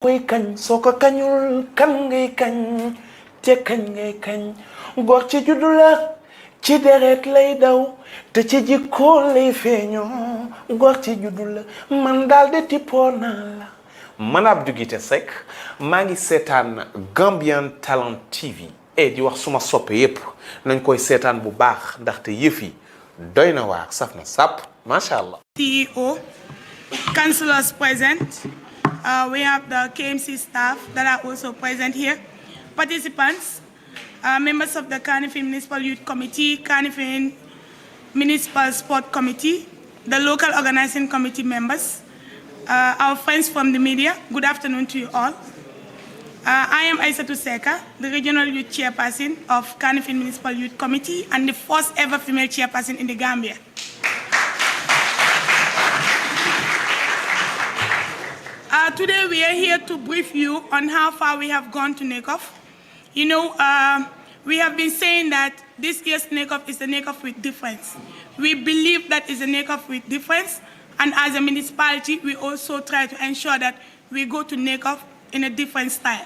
koy kañ soo ko kañul kan ngay kañ te kañ ngay kañ góor ci juddu la ci deret lay daw te ci jikko lay feeñoo góor ci juddu la man daal de tippoo naa la man Abdou Guité Seck maa ngi seetaan Gambian Talent TV di wax suma soppe yépp nañ koy seetaan bu baax ndaxte yëf yi doy na waar saf na sàpp macha allah. CEO, councillors present. We have the KMC staff that are also present here. Participants, members of the Kanifing Municipal Youth Committee, Kanifing Municipal Sport Committee, the local organizing committee members, our friends from the media, good afternoon to you all. I am Aissatou Seka, the Regional Youth Chairperson of Kanifing Municipal Youth Committee and the first ever female chairperson in the Gambia. Today we are here to brief you on how far we have gone to Nayconf. You know, we have been saying that this year's Nayconf is a Nayconf with difference. We believe that is a Nayconf with difference, and as a municipality, we also try to ensure that we go to Nayconf in a different style.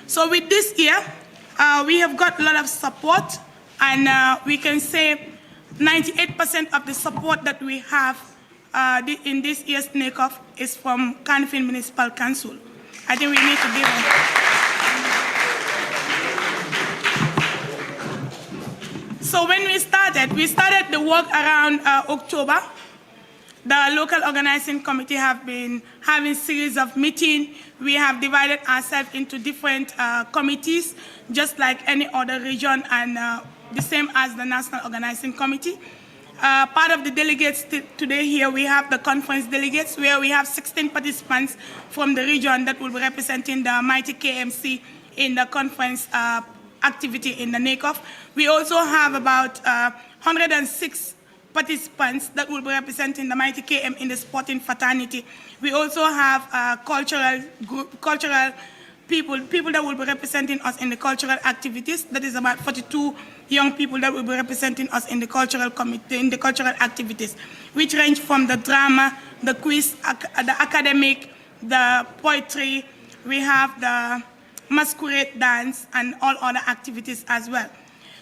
So with this year, we have got a lot of support, and we can say 98% of the support that we have in this year's Nayconf is from Kanifing Municipal Council. I think we need to give them. So when we started the work around October. The local organizing committee have been having series of meetings. We have divided ourselves into different committees, just like any other region, and the same as the national organizing committee. Part of the delegates today here, we have the conference delegates, where we have 16 participants from the region that will be representing the mighty KMC in the conference activity in the Nayconf. We also have about 106 participants that will be representing the mighty KM in the sporting fraternity. We also have cultural people that will be representing us in the cultural activities. That is about 42 young people that will be representing us in the cultural committee, in the cultural activities, which range from the drama, the quiz, the academic, the poetry. We have the masquerade dance and all other activities as well.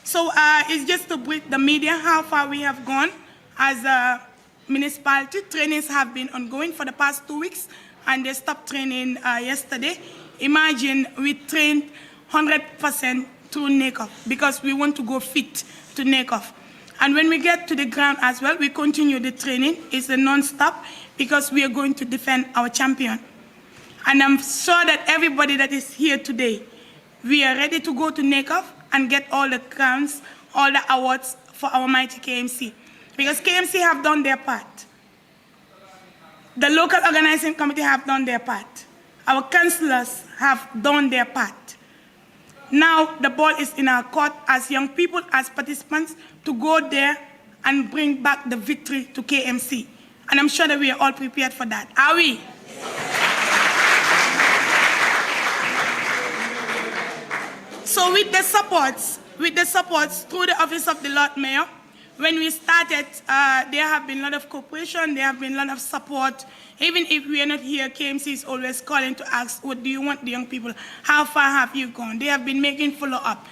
So it's just to brief the media how far we have gone as a municipality. Trainings have been ongoing for the past 2 weeks, and they stopped training yesterday. Imagine we trained 100% to Nayconf because we want to go fit to Nayconf. And when we get to the ground as well, we continue the training. It's a non-stop because we are going to defend our champion. And I'm sure that everybody that is here today, we are ready to go to Nayconf and get all the crowns, all the awards for our mighty KMC. Because KMC have done their part. The local organizing committee have done their part. Our councillors have done their part. Now the ball is in our court as young people, as participants, to go there and bring back the victory to KMC. And I'm sure that we are all prepared for that. Are we? So with the supports through the office of the Lord Mayor, when we started, there have been a lot of cooperation, there have been a lot of support. Even if we are not here, KMC is always calling to ask, what do you want the young people? How far have you gone? They have been making follow-up.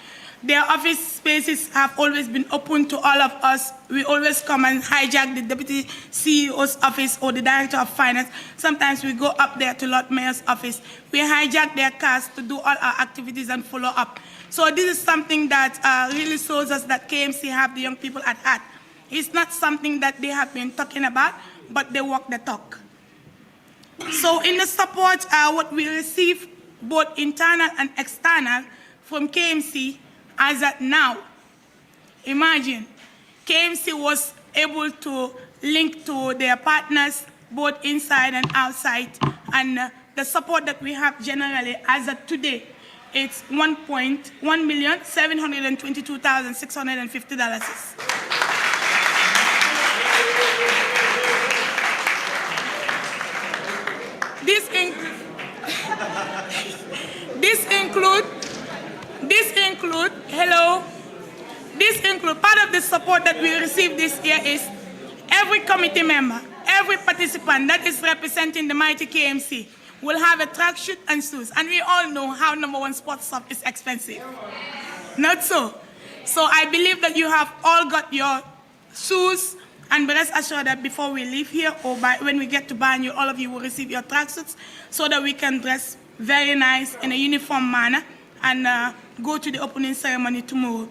Their office spaces have always been open to all of us. We always come and hijack the Deputy CEO's office or the Director of Finance. Sometimes we go up there to Lord Mayor's office. We hijack their cars to do all our activities and follow up. So this is something that really shows us that KMC have the young people at heart. It's not something that they have been talking about, but they walk the talk. So in the support, what we receive, both internal and external, from KMC, as at now, imagine, KMC was able to link to their partners, both inside and outside, and the support that we have generally, as of today, it's $1,722,650. This include part of the support that we received this year is every committee member, every participant that is representing the mighty KMC will have a tracksuit and shoes. And we all know how #1 sports stuff is expensive. Not so. So I believe that you have all got your shoes, and be rest assured that before we leave here or when we get to Banjul, all of you will receive your tracksuits so that we can dress very nice in a uniform manner and go to the opening ceremony tomorrow.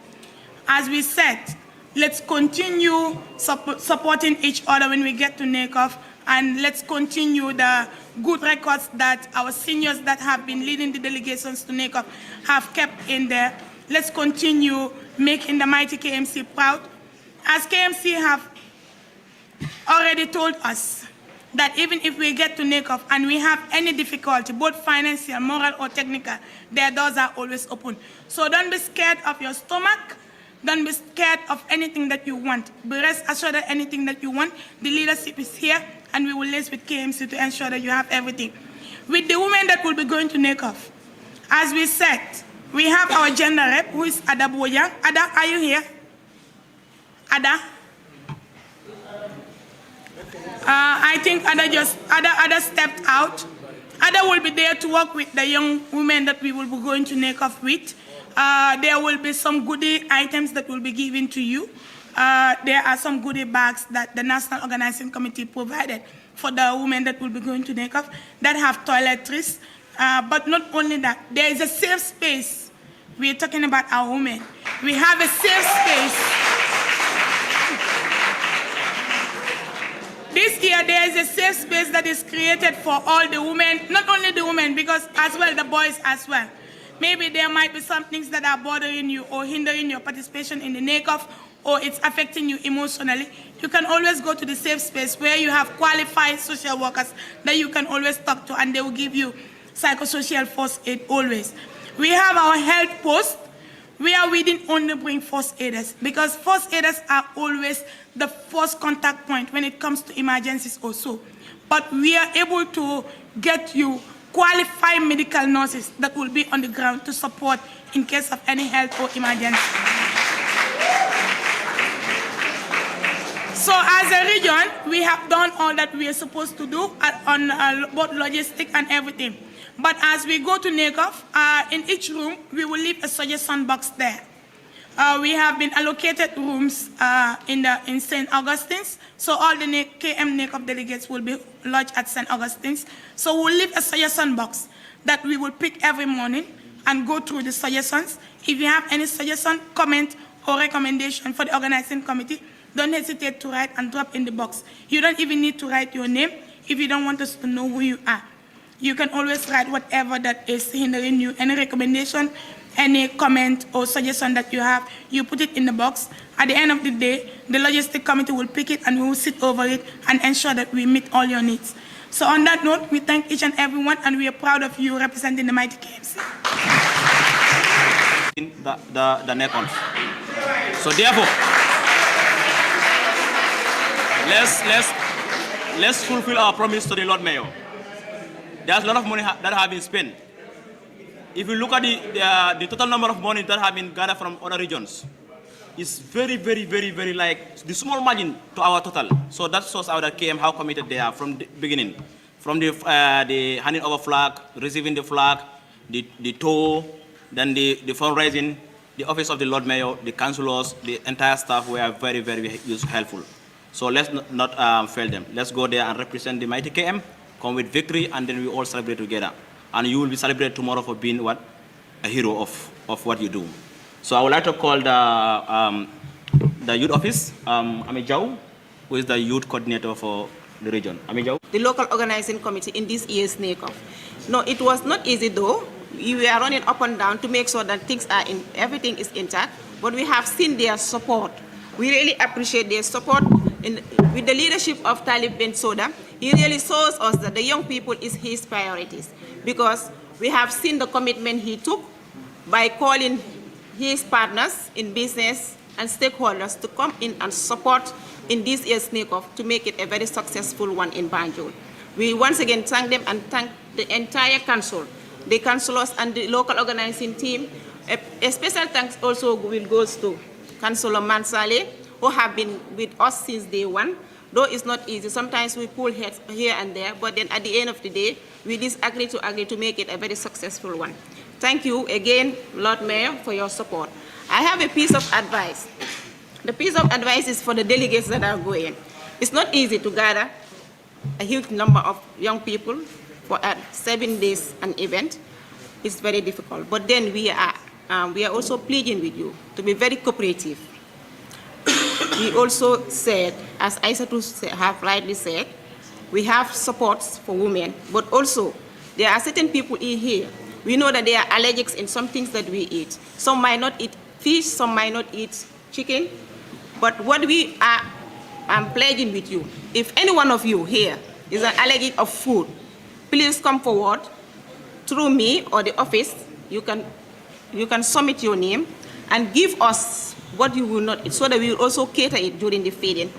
As we said, let's continue supporting each other when we get to Nayconf, and let's continue the good records that our seniors that have been leading the delegations to Nayconf have kept in there. Let's continue making the mighty KMC proud. As KMC have already told us that even if we get to Nayconf and we have any difficulty, both financial, moral, or technical, their doors are always open. So don't be scared of your stomach. Don't be scared of anything that you want. Be rest assured that anything that you want, the leadership is here, and we will liaise with KMC to ensure that you have everything. With the women that will be going to Nayconf, as we said, we have our gender rep, who is Ada Boyang. Ada, are you here? Ada? I think Ada stepped out. Ada will be there to work with the young women that we will be going to Nayconf with. There will be some goodie items that will be given to you. There are some goodie bags that the National Organizing Committee provided for the women that will be going to Nayconf that have toiletries. But not only that, there is a safe space. We are talking about our women. We have a safe space. This year, there is a safe space that is created for all the women, not only the women, because as well the boys as well. Maybe there might be some things that are bothering you or hindering your participation in the Nayconf, or it's affecting you emotionally. You can always go to the safe space where you have qualified social workers that you can always talk to, and they will give you psychosocial first aid always. We have our health post. We didn't only bring first aiders, because first aiders are always the first contact point when it comes to emergencies also. But we are able to get you qualified medical nurses that will be on the ground to support in case of any health or emergency. So as a region, we have done all that we are supposed to do on both logistics and everything. But as we go to Nayconf, in each room, we will leave a suggestion box there. We have been allocated rooms in St. Augustine's, so all the KM Nayconf delegates will be lodged at St. Augustine's. So we'll leave a suggestion box that we will pick every morning and go through the suggestions. If you have any suggestion, comment, or recommendation for the organizing committee, don't hesitate to write and drop in the box. You don't even need to write your name if you don't want us to know who you are. You can always write whatever that is hindering you, any recommendation, any comment or suggestion that you have, you put it in the box. At the end of the day, the logistic committee will pick it and we will sit over it and ensure that we meet all your needs. So on that note, we thank each and everyone, and we are proud of you representing the mighty KMC. The Nayconf. So therefore, let's fulfill our promise to the Lord Mayor. There's a lot of money that have been spent. If you look at the total number of money that have been gathered from other regions, it's very like the small margin to our total. So that shows out that KM how committed they are from the beginning. From the handing over flag, receiving the flag, the tour, then the fundraising, the office of the Lord Mayor, the councillors, the entire staff were very helpful. So let's not fail them. Let's go there and represent the mighty KM, come with victory, and then we all celebrate together. And you will be celebrated tomorrow for being what? A hero of what you do. So I would like to call the youth office, Ami Jau, who is the youth coordinator for the region. Ami Jau. The local organizing committee in this year's Nayconf. No, it was not easy though. We were running up and down to make sure that everything is intact, but we have seen their support. We really appreciate their support. With the leadership of Talib BENSOUNDA, he really shows us that the young people is his priorities, because we have seen the commitment he took by calling his partners in business and stakeholders to come in and support in this year's Nayconf to make it a very successful one in Banjul. We once again thank them and thank the entire council, the councillors and the local organizing team. A special thanks also goes to Councillor Mansale, who have been with us since day one, Though it's not easy, sometimes we pull heads here and there, but then at the end of the day, we disagree to agree to make it a very successful one. Thank you again, Lord Mayor, for your support. I have a piece of advice. The piece of advice is for the delegates that are going. It's not easy to gather a huge number of young people for a 7 days an event. It's very difficult. But then we are also pleading with you to be very cooperative. We also said, as Aissatou have rightly said, we have supports for women, but also there are certain people in here. We know that they are allergic in some things that we eat. Some might not eat fish, some might not eat chicken. But what we are pledging with you, if any one of you here is an allergic of food, please come forward through me or the office. You can submit your name and give us what you will not eat so that we will also cater it during the feeding.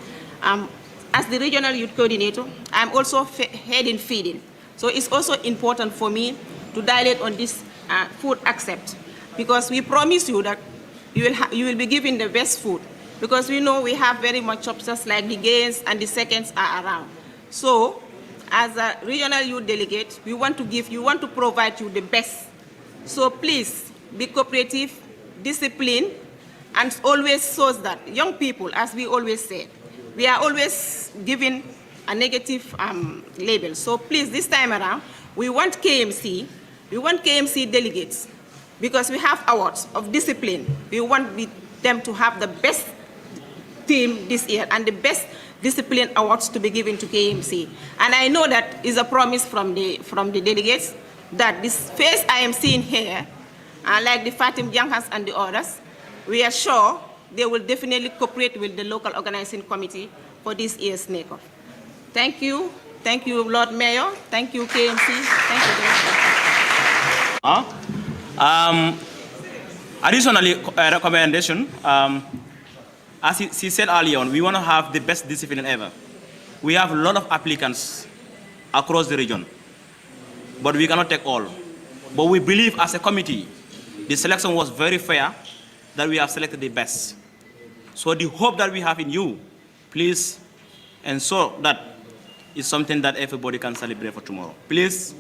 As the regional youth coordinator, I'm also heading feeding. So it's also important for me to dilate on this food accept, because we promise you that you will be given the best food, because we know we have very much options like the gains and the seconds are around. So as a regional youth delegate, we want to provide you the best. So please be cooperative, disciplined, and always shows that young people, as we always say, we are always given a negative label. So please, this time around, we want KMC delegates, because we have awards of discipline. We want them to have the best team this year and the best discipline awards to be given to KMC. And I know that is a promise from the delegates that this face I am seeing here, like the Fatim Janghas and the others, we are sure they will definitely cooperate with the local organizing committee for this year's Nayconf. Thank you. Thank you, Lord Mayor. Thank you, KMC. Thank you. Additionally, recommendation, as she said earlier on, we want to have the best discipline ever. We have a lot of applicants across the region, but we cannot take all. But we believe as a committee, the selection was very fair, that we have selected the best. So the hope that we have in you, please ensure that it's something that everybody can celebrate for tomorrow. Please,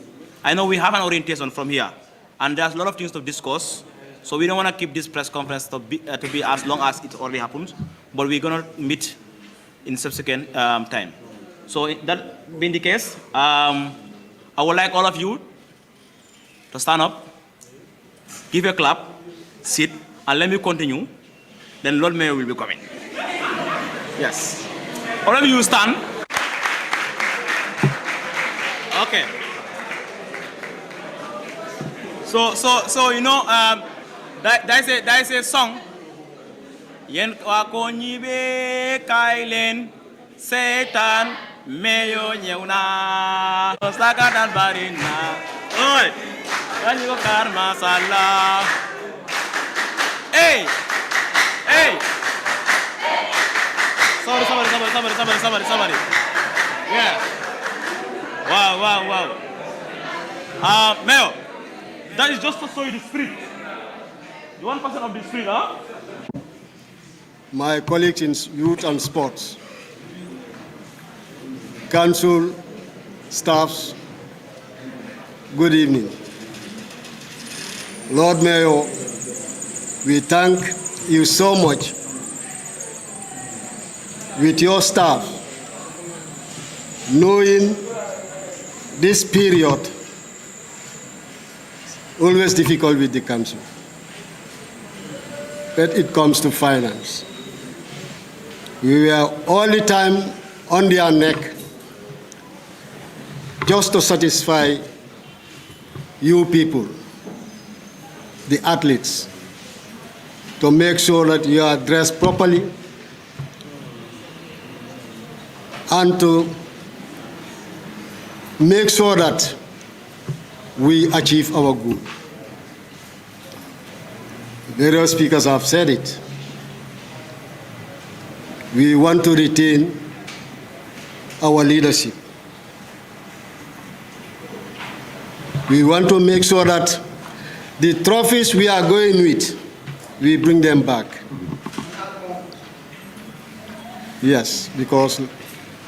I know we have an orientation from here, and there's a lot of things to discuss, so we don't want to keep this press conference to be as long as it already happens, but we're going to meet in subsequent time. So that being the case, I would like all of you to stand up, give a clap, sit, and let me continue. Then Lord Mayor will be coming. Yes. All of you stand. Okay. So you know, there is a song. Yen wakonyibe kailen Satan meyo nyeuna osakadan barina. Oi. Kanyo karma sala. Hey. Hey. Somebody. Yeah. Wow. Mayor, that is just to show you the spirit. The 1% of the spirit, huh? My colleagues in youth and sports, council, staffs, good evening. Lord Mayor, we thank you so much with your staff, knowing this period always difficult with the council, but it comes to finance. We were all the time on their neck just to satisfy you people, the athletes, to make sure that you are dressed properly and to make sure that we achieve our goal. Various speakers have said it. We want to retain our leadership. We want to make sure that the trophies we are going with, we bring them back. Yes, because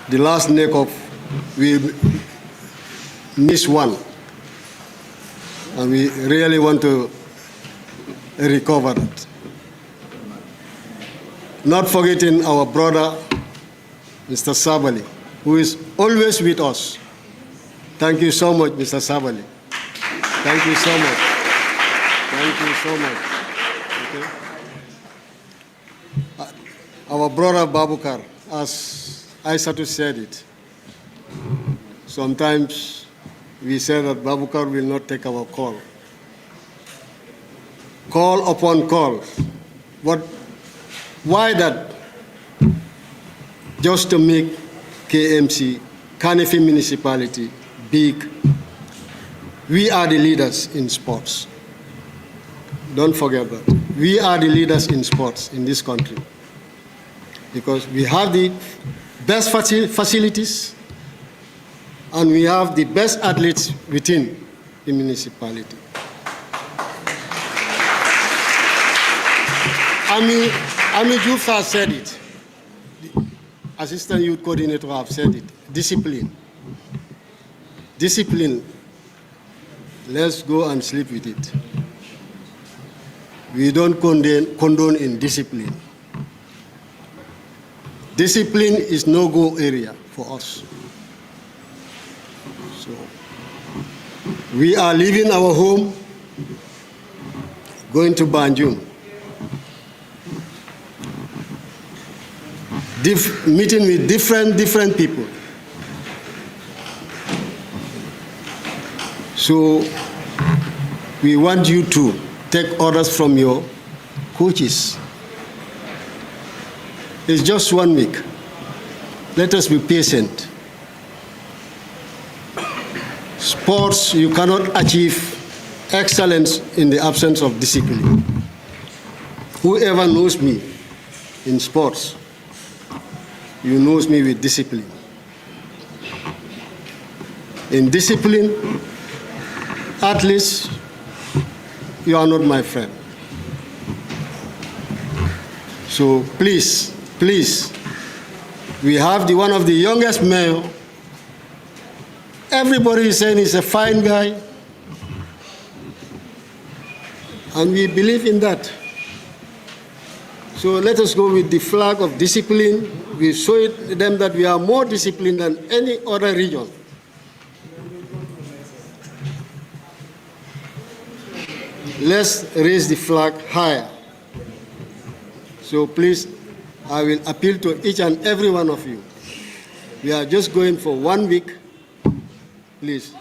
the last Nayconf, we missed one. And we really want to recover it. Not forgetting our brother, Mr. Sabali, who is always with us. Thank you so much, Mr. Sabali. Thank you so much. Thank you so much. Okay. Our brother Babukar, as Aisatu said it, sometimes we say that Babukar will not take our call. Call upon call. But why that? Just to make KMC, Kanefi municipality, big. We are the leaders in sports. Don't forget that. We are the leaders in sports in this country. Because we have the best facilities and we have the best athletes within the municipality. Ami Juf has said it. The Assistant Youth Coordinator have said it. Discipline. Discipline. Let's go and sleep with it. We don't condone indiscipline. Discipline is no-go area for us. So we are leaving our home, going to Banjul. Meeting with different people. So we want you to take orders from your coaches. It's just 1 week. Let us be patient. Sports, you cannot achieve excellence in the absence of discipline. Whoever knows me in sports, you knows me with discipline. In discipline, at least you are not my friend. So please, we have one of the youngest mayor. Everybody is saying he's a fine guy. And we believe in that. So let us go with the flag of discipline. We show them that we are more disciplined than any other region. Let's raise the flag higher. So please, I will appeal to each and every one of you. We are just going for 1 week. Please,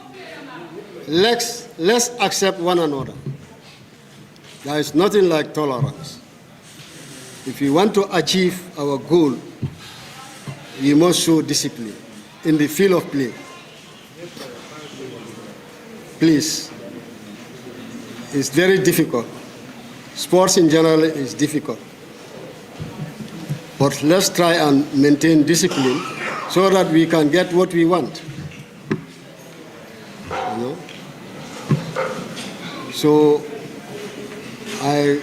let's accept one another. There is nothing like tolerance. If we want to achieve our goal, we must show discipline in the field of play. Please, it's very difficult. Sports in general is difficult. But let's try and maintain discipline so that we can get what we want. You know? So,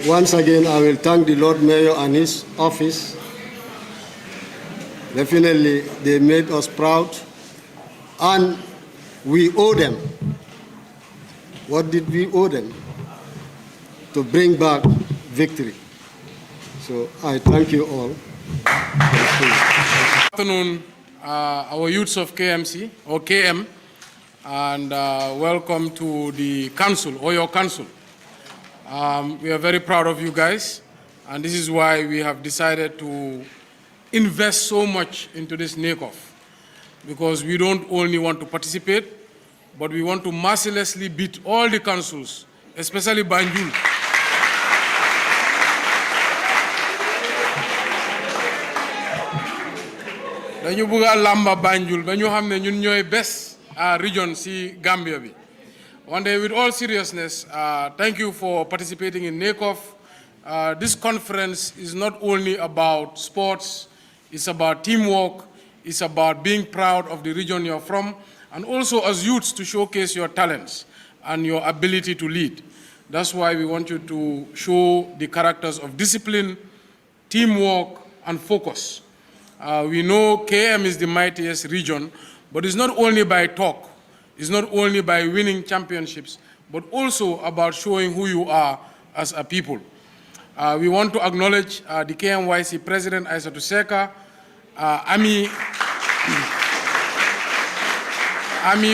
once again, I will thank the Lord Mayor and his office. Definitely, they made us proud, and we owe them. What did we owe them? To bring back victory. So I thank you all. Good afternoon, our youths of KMC, or KM, and welcome to the council, or your council. We are very proud of you guys, and this is why we have decided to invest so much into this Nayconf, because we don't only want to participate, but we want to mercilessly beat all the councils, especially Banjul. Dañu bëgg lamba Banjul ba ñu xam ne ñun ñooy best region ci Gambia bi. One day, with all seriousness, thank you for participating in Nayconf. This conference is not only about sports, it's about teamwork, it's about being proud of the region you're from, and also as youths to showcase your talents and your ability to lead. That's why we want you to show the characters of discipline, teamwork, and focus. We know KM is the mightiest region, but it's not only by talk, it's not only by winning championships, but also about showing who you are as a people. We want to acknowledge the KMYC President, Aissatou Seka, Ami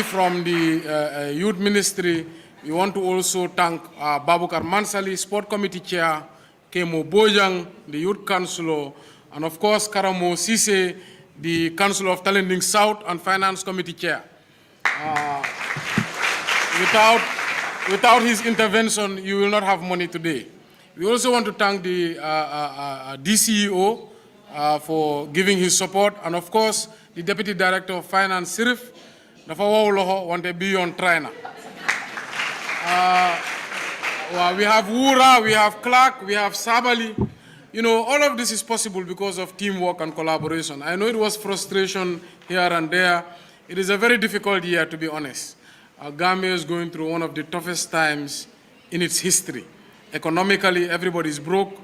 from the Youth Ministry. We want to also thank Babukar Mansali, Sport Committee Chair, Kemo Bojang, the Youth Councillor, and of course Karamo Sise, the Council of Talending South and Finance Committee Chair. Without his intervention, you will not have money today. We also want to thank the DCEO for giving his support, and of course, the Deputy Director of Finance, Sirif, dafa wow loho wante beyond trainer. We have Wura, we have Clark, we have Sabali. You know, all of this is possible because of teamwork and collaboration. I know it was frustration here and there. It is a very difficult year, to be honest. Gambia is going through one of the toughest times in its history. Economically, everybody is broke.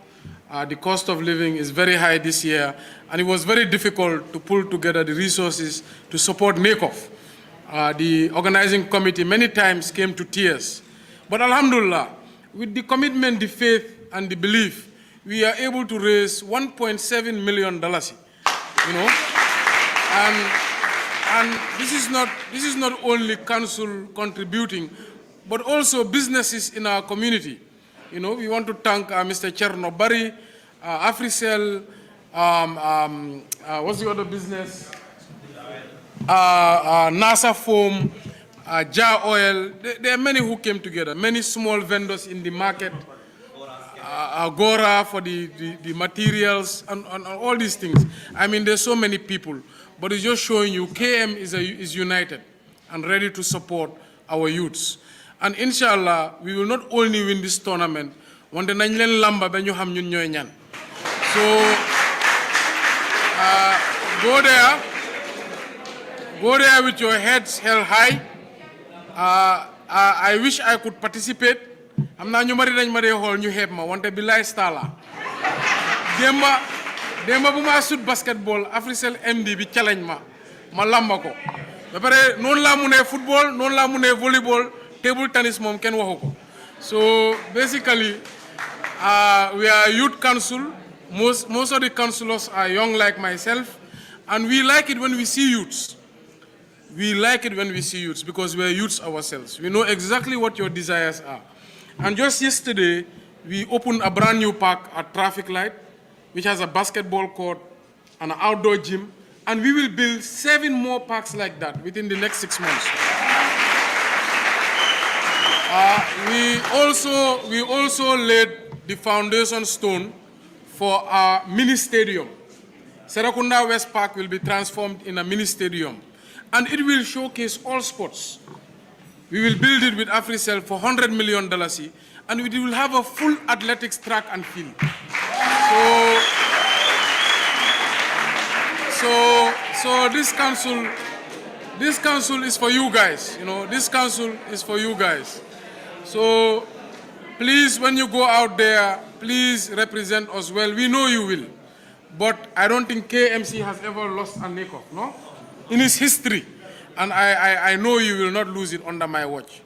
The cost of living is very high this year, and it was very difficult to pull together the resources to support Nayconf. The organizing committee many times came to tears. But alhamdulillah, with the commitment, the faith, and the belief, we are able to raise $1.7 million, you know. And this is not only council contributing, but also businesses in our community. You know, we want to thank Mr. Cherno Bari, Africell, what's the other business? NASA Foam, Jar Oil. There are many who came together, many small vendors in the market, Agora for the materials, and all these things. I mean, there's so many people, but it's just showing you KM is united and ready to support our youths. And inshallah, we will not only win this tournament, wante nañ leen lamba ba ñu xam ñun ñooy ñan. So go there with your heads held high. I wish I could participate. I'm not ñu mari dañ ma dee xool ñu xeeb ma wante billaay star la. Demba bu ma sut basketball Africell MD bi challenge ma lamba ko. Ba pare noonu laa munee football, noonu laa munee volleyball, table tennis moom kenn waxu ko. So basically, we are a youth council. Most of the councillors are young like myself, and we like it when we see youths. We like it when we see youths because we are youths ourselves. We know exactly what your desires are. And just yesterday, we opened a brand new park at Traffic Light, which has a basketball court and an outdoor gym, and we will build 7 more parks like that within the next 6 months. We also laid the foundation stone for our mini stadium. Serakunda West Park will be transformed in a mini stadium, and it will showcase all sports. We will build it with Africell for $100 million, and we will have a full athletics track and field. So this council is for you guys. You know, this council is for you guys. So please, when you go out there, please represent us well. We know you will, but I don't think KMC has ever lost a Nayconf, no? In its history. And I know you will not lose it under my watch.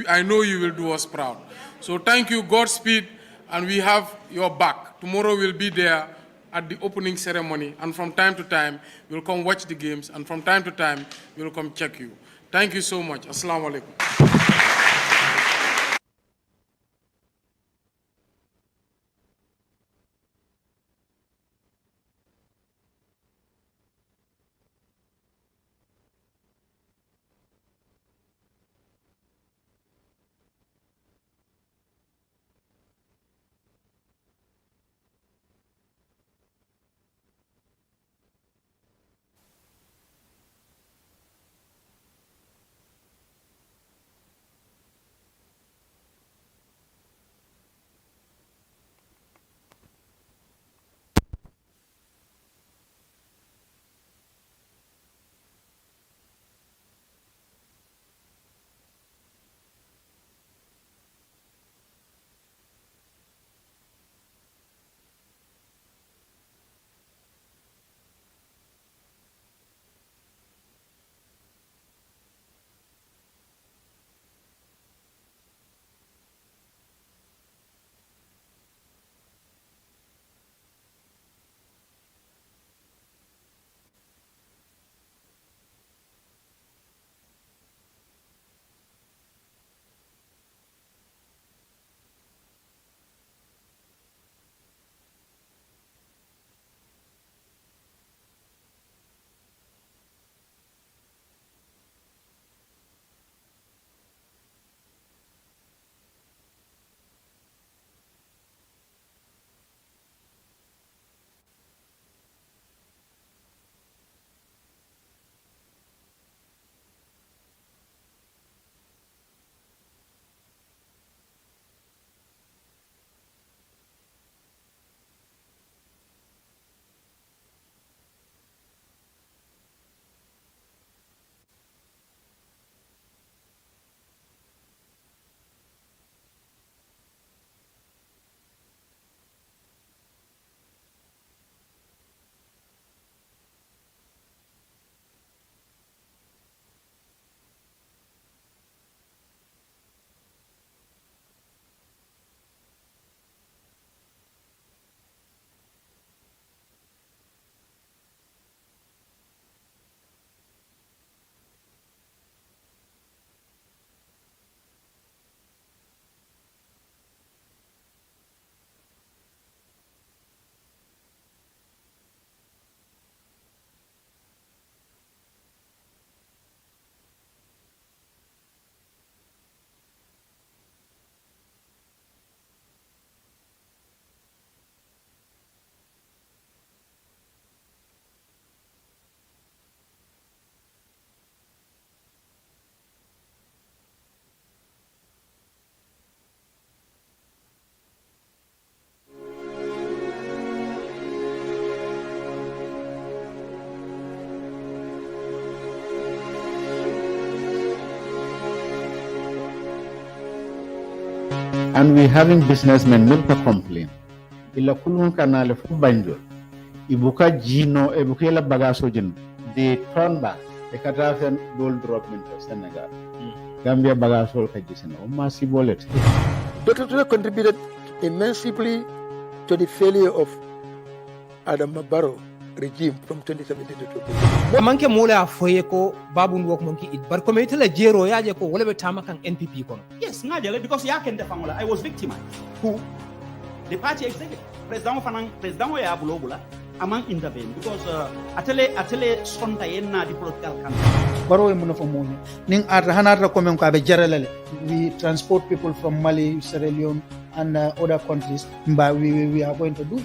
I know you will do us proud. So thank you, Godspeed, and we have your back. Tomorrow we'll be there at the opening ceremony, and from time to time, we'll come watch the games, and from time to time, we'll come check you. Thank you so much. Assalamu alaikum. And we having businessmen not to complain. Ila kulun kanale fu banjol. Ibuka jino ebuka la bagaso jin. They turn back. The Katafian gold drop into Senegal. Gambia bagaso kajisena. Umasi bolet. Dr. Ture contributed immensely to the failure of Adam Barrow regime from 2017 to 2020. Manke mola foye ko babu ndwok monki it bar ko metela jero yaje ko wala be tamakan NPP kono. Yes, ngajale because ya kende fangola I was victimized. Who? The party executive. President ya bulobula among intervene because atele sonta yenna di political campaign. Baro e muno famonye ning ata hanata komen ko abe jaralale. We transport people from Mali, Sierra Leone and other countries. We are going to do it.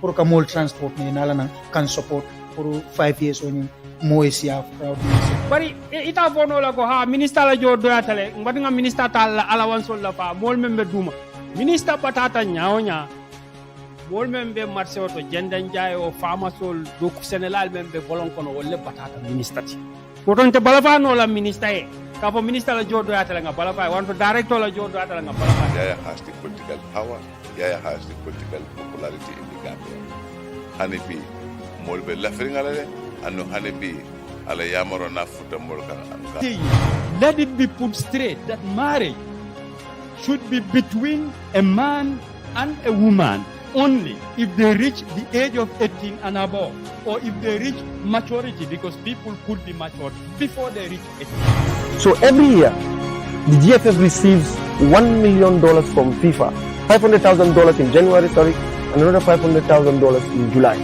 For Kamol transport ni nalana can support for 5 years when Moesia crowd. Bari ita fono la ko ha minister la jodo atale ngati nga minister tal allowance la fa mol membe duma minister patata nyaonya mol membe marché oto jendan jaay o famasol do Sénégal membe bolon kono wolle patata minister ti woton te balafa no la minister e ka fo minister la jodo atale nga balafa wanto director la jodo atale nga balafa. Yaya has the political power. Yaya has the political popularity in the Gambia. Hanibi molbe lafringalale anu hanibi ala yamaro na futa molkan anka. Let it be put straight that marriage should be between a man and a woman only if they reach the age of 18 and above, or if they reach maturity, because people could be matured before they reach 18. So every year, the GFF receives $1 million from FIFA, $500,000 in January, and another $500,000 in July.